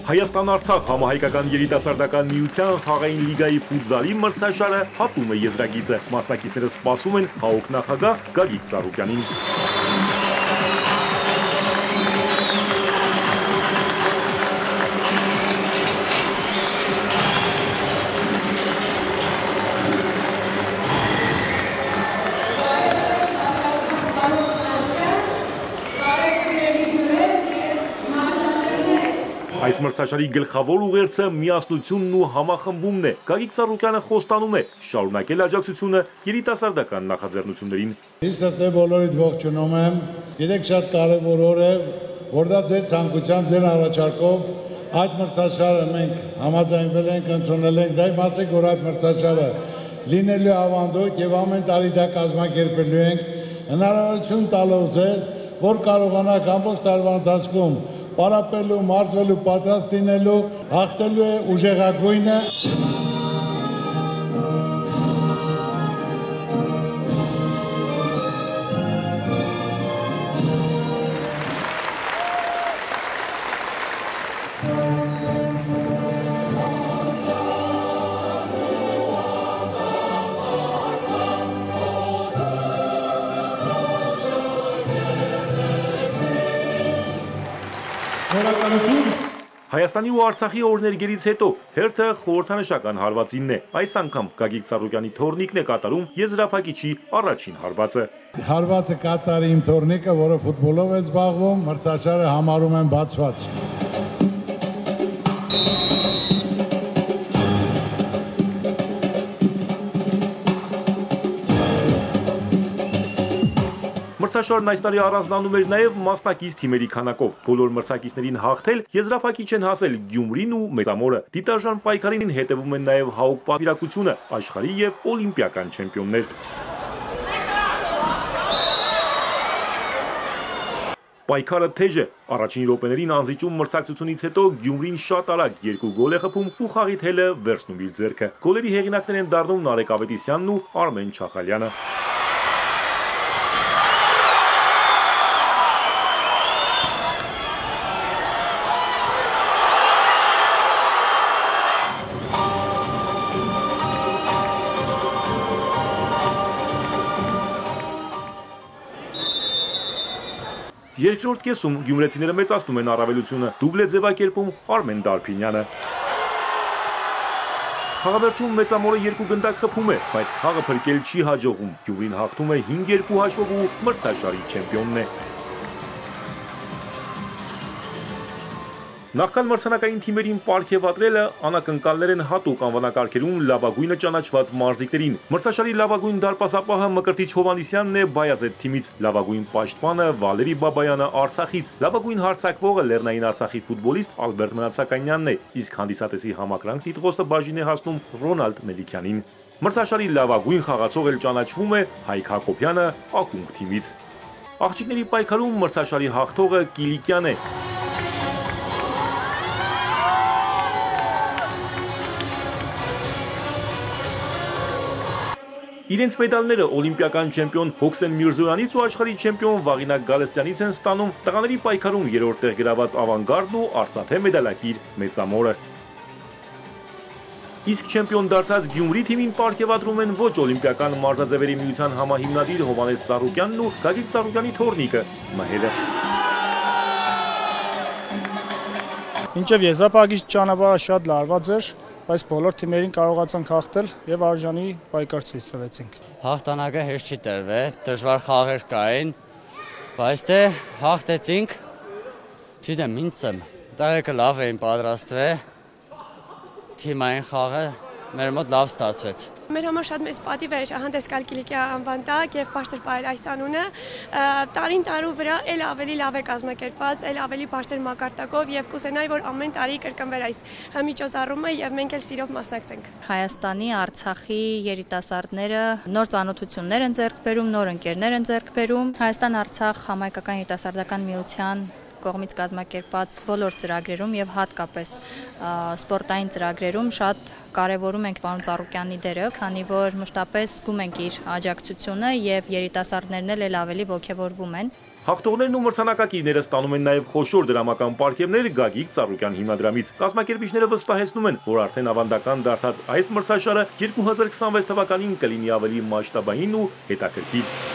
Հայաստան-Արցախ համահայկական երիտասարդական միության խաղային լիգայի ֆուտզալի մրցաշարը հատում է եզրագիծը։ Մասնակիցները սպասում են ՀԱՕԿ նախագահ Գագիկ Ծառուկյանին։ Այս մրցաշարի գլխավոր ուղերձը միասնությունն ու համախմբումն է։ Գագիկ Ծառուկյանը խոստանում է շարունակել աջակցությունը երիտասարդական նախաձեռնություններին։ Ես բոլորիդ ողջունում եմ։ Գիտեք, շատ կարևոր օր է, որ դա ձեր ցանկությամբ, ձեր առաջարկով այդ մրցաշարը մենք համաձայնվել ենք, ընդունել ենք, դա իմացեք, որ այդ մրցաշարը լինելու ավանդույթ եւ ամեն տարի դա կազմակերպելու ենք, հնարավորություն տալով ձեզ, որ կարողանաք ամբողջ տարվա ընթացքում պարապելու, մարզվելու, պատրաստ լինելու, հաղթելու է ուժեղագույնը։ Հայաստանի ու Արցախի օրներգերից հետո հերթը խորհրդանշական հարվածինն է։ Այս անգամ Գագիկ Ծառուկյանի թոռնիկն է կատարում եզրափակիչի առաջին հարվածը։ Հարվածը կատարի իմ թոռնիկը, որը ֆուտբոլով է զբաղվում, մրցաշարը համարում են բացված։ Մրցաշարն այս տարի առանձնանում էր նաև մասնակից թիմերի քանակով։ Բոլոր մրցակիցներին հաղթել եզրափակիչ են հասել Գյումրին ու Մեծամորը։ Դիտարժան պայքարին հետևում են նաև ՀԱՕԿ պատվիրակությունը, աշխարհի եւ օլիմպիական չեմպիոններ։ Պայքարը թեժ է։ Առաջին րոպեներին անզիջում մրցակցությունից հետո Գյումրին շատ արագ 2 գոլ է խփում ու խաղի թելը վերցնում իր ձեռքը։ Գոլերի հեղինակներ են դառնում Նարեկ Ավետիսյանն ու Արմեն Չախալյանը։ Երկրորդ կեսում գյումրեցիները մեծացնում են առավելությունը, դուբլ է ձևակերպում Արմեն Դարփինյանը։ Խաղավերջում Մեծամորը 2 գնդակ խփում է, բայց խաղը փրկել չի հաջողում։ Գյումրին հաղթում է 5-2 հաշվով ու մրցաշարի չեմպիոնն է։ Նախքան մրցանակային թիմերին պարգևատրելը անակնկալներ են հատուկ անվանակարգերում լավագույնը ճանաչված մարզիկներին։ Մրցաշարի լավագույն դարպասապահը Մկրտիչ Հովհաննիսյանն է Բայազեդ թիմից, լավագույն պաշտպանը Վալերի Բաբայանը Արցախից, լավագույն հարձակվողը Լեռնային Արցախի ֆուտբոլիստ Ալբերտ Մնացականյանն է, իսկ հանդիսատեսի համակրանք տիտղոսը բաժին է հասնում Ռոնալդ Մելիքյանին։ Մրցաշարի լավագույն խաղացող էլ ճանաչվում է Հայկ Հակոբյանը Ակունք թիմից։ Աղջիկների պայքարում մրցաշարի հաղթողը Կիլիկյան է։ Իրենց մեդալները օլիմպիական չեմպիոն Հոքսեն Միրզոյանից ու աշխարհի չեմպիոն Վաղինակ Գալստյանից են ստանում տղաների պայքարում երրորդ տեղ գրաված Ավանգարդն ու արծաթե մեդալակիր Մեծամորը։ Իսկ չեմպիոն դարձած Գյումրի թիմին պարգևատրում են ոչ օլիմպիական մարզաձևերի միության համահիմնադիր Հովհաննես Ծառուկյանն ու Գագիկ Ծառուկյանի թոռնիկը Մհերը։ Մինչև եզրափակիչ ճանապարհը շատ լարված էր, բայց բոլոր թիմերին կարողացանք հաղթել եւ արժանի պայքար ցույց տվեցինք։ Հաղթանակը հեշտ չի տրվել, դժվար խաղեր կային, բայց դե հաղթեցինք։ Չգիտեմ, ինձ տարեկը լավ էին պատրաստվել, թիմային խաղը մեր մոտ լավ ստացվեց։ Մեր համար շատ մեծ պատիվ էր հանդես գալ Կիլիկիա անվան տակ եւ բարձր պահել այս անունը։ Տարին տարու վրա էլ ավելի լավ է կազմակերպված, էլ ավելի բարձր մակարդակով եւ կուզենայի, որ ամեն տարի կրկնվեր այս միջոցառումը եւ մենք էլ սիրով մասնակցենք։ Հայաստանի, Արցախի երիտասարդները նոր ծանոթություններ են ձեռք բերում, նոր ընկերներ են ձեռք բերում։ Հայաստան-Արցախ համայնքական երիտասարդական միության կողմից կազմակերպված բոլոր ծրագրերում եւ հատկապես սպորտային ծրագրերում շատ կարևորում ենք պարոն Ծառուկյանի դերը, քանի որ մշտապես զգում ենք իր աջակցությունը եւ երիտասարդներն էլ ավելի ողջևորվում են։ Հաղթողներն ու մրցանակակիրները ստանում են նաև խոշոր դրամական պարգևներ Գագիկ Ծառուկյան հիմնադրամից։ Կազմակերպիչները վստահեցնում են, որ արդեն ավանդական դարձած այս մրցաշարը 2026 թվականին կլինի ավելի մասշտաբային ու հետաքրքիր։